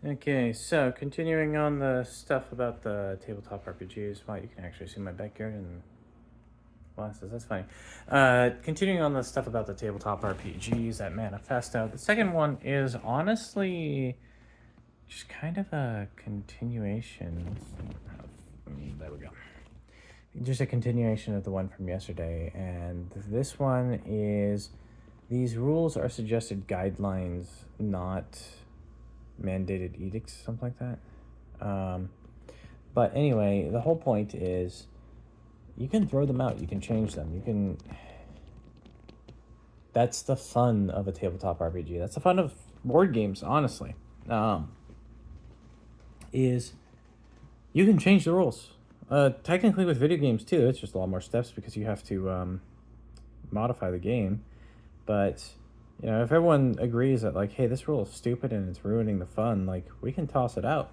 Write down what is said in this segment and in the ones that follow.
Okay, so continuing on the stuff about the tabletop RPGs. Wow, you can actually see my backyard and glasses. That's funny. Continuing on the stuff about the tabletop RPGs that Manifesto. The second one is honestly just kind of a continuation. There we go. Just a continuation of the one from yesterday, and this one is these rules are suggested guidelines, not mandated edicts, something like that. But anyway, the whole point is you can throw them out, you can change them, you can. That's the fun of a tabletop RPG. That's the fun of board games, honestly. Is you can change the rules. Technically, with video games too, it's just a lot more steps because you have to modify the game. But if everyone agrees that like, hey, this rule is stupid and it's ruining the fun, like we can toss it out.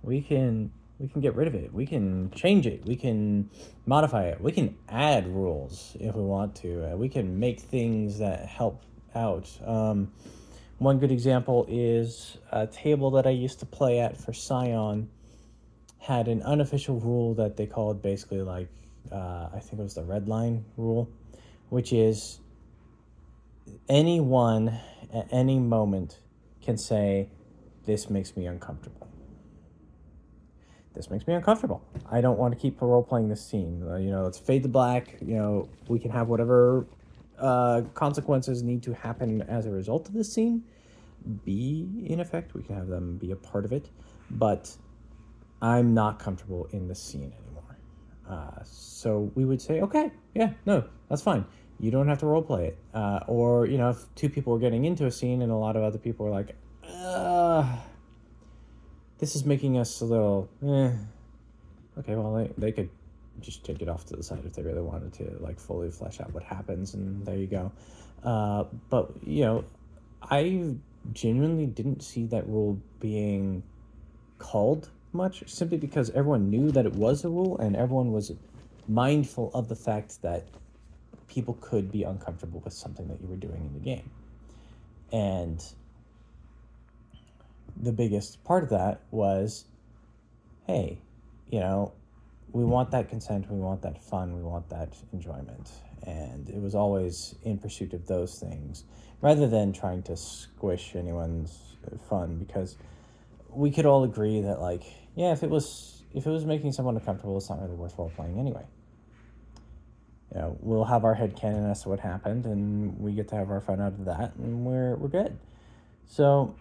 We can get rid of it. We can change it. We can modify it. We can add rules if we want to. We can make things that help out. One good example is a table that I used to play at for Scion had an unofficial rule that they called basically like, I think it was the red line rule, which is anyone at any moment can say, this makes me uncomfortable. This makes me uncomfortable. I don't want to keep role playing this scene. Let's fade to black. We can have whatever consequences need to happen as a result of this scene be in effect. We can have them be a part of it, but I'm not comfortable in the scene anymore. So we would say, okay, yeah, no, that's fine. You don't have to role play it. Or if two people were getting into a scene and a lot of other people were like, this is making us a little, okay, well, they could just take it off to the side if they really wanted to, like, fully flesh out what happens, and there you go. But, I genuinely didn't see that rule being called much, simply because everyone knew that it was a rule, and everyone was mindful of the fact that people could be uncomfortable with something that you were doing in the game. And the biggest part of that was, hey, we want that consent, we want that fun, we want that enjoyment. And it was always in pursuit of those things rather than trying to squish anyone's fun, because we could all agree that, like, yeah, if it was making someone uncomfortable, it's not really worth role playing anyway. We'll have our headcanon as to what happened, and we get to have our fun out of that, and we're good. So,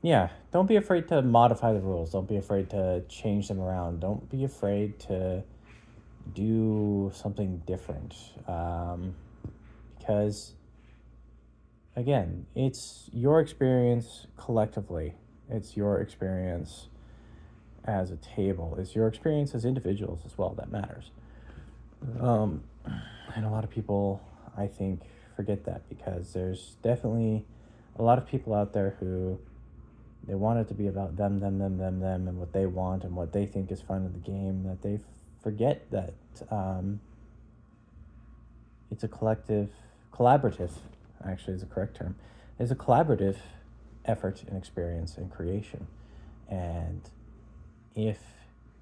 yeah, don't be afraid to modify the rules. Don't be afraid to change them around. Don't be afraid to do something different. Because, again, it's your experience collectively. It's your experience as a table. It's your experience as individuals as well that matters. And a lot of people, I think, forget that, because there's definitely a lot of people out there who they want it to be about them, and what they want and what they think is fun in the game, that they forget that it's a collaborative, actually is the correct term, is a collaborative effort and experience and creation. And if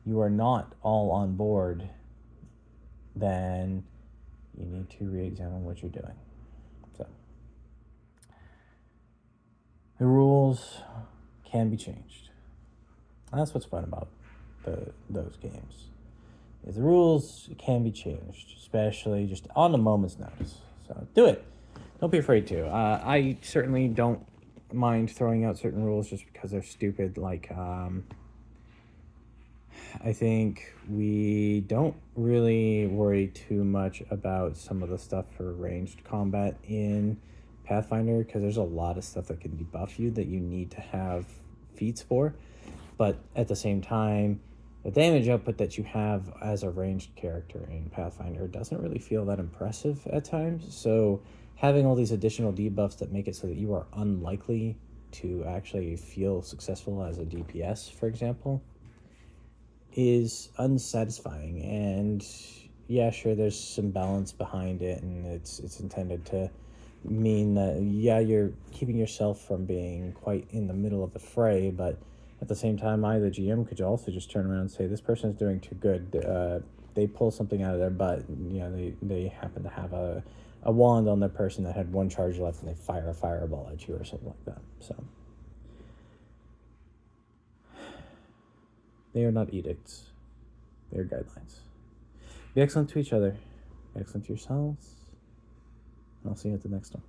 you are not all on board, then you need to re-examine what you're doing. So the rules can be changed. And that's what's fun about those games. Is the rules can be changed, especially just on a moment's notice. So do it. Don't be afraid to. I certainly don't mind throwing out certain rules just because they're stupid. Like, I think we don't really worry too much about some of the stuff for ranged combat in Pathfinder, because there's a lot of stuff that can debuff you that you need to have feats for. But at the same time, the damage output that you have as a ranged character in Pathfinder doesn't really feel that impressive at times. So having all these additional debuffs that make it so that you are unlikely to actually feel successful as a DPS, for example, is unsatisfying. And yeah, sure, there's some balance behind it, and it's intended to mean that, yeah, you're keeping yourself from being quite in the middle of the fray, but at the same time, I, the GM, could also just turn around and say, this person's doing too good. They pull something out of their butt. You know, they happen to have a wand on their person that had one charge left, and they fire a fireball at you or something like that. So they are not edicts. They are guidelines. Be excellent to each other. Be excellent to yourselves. And I'll see you at the next one.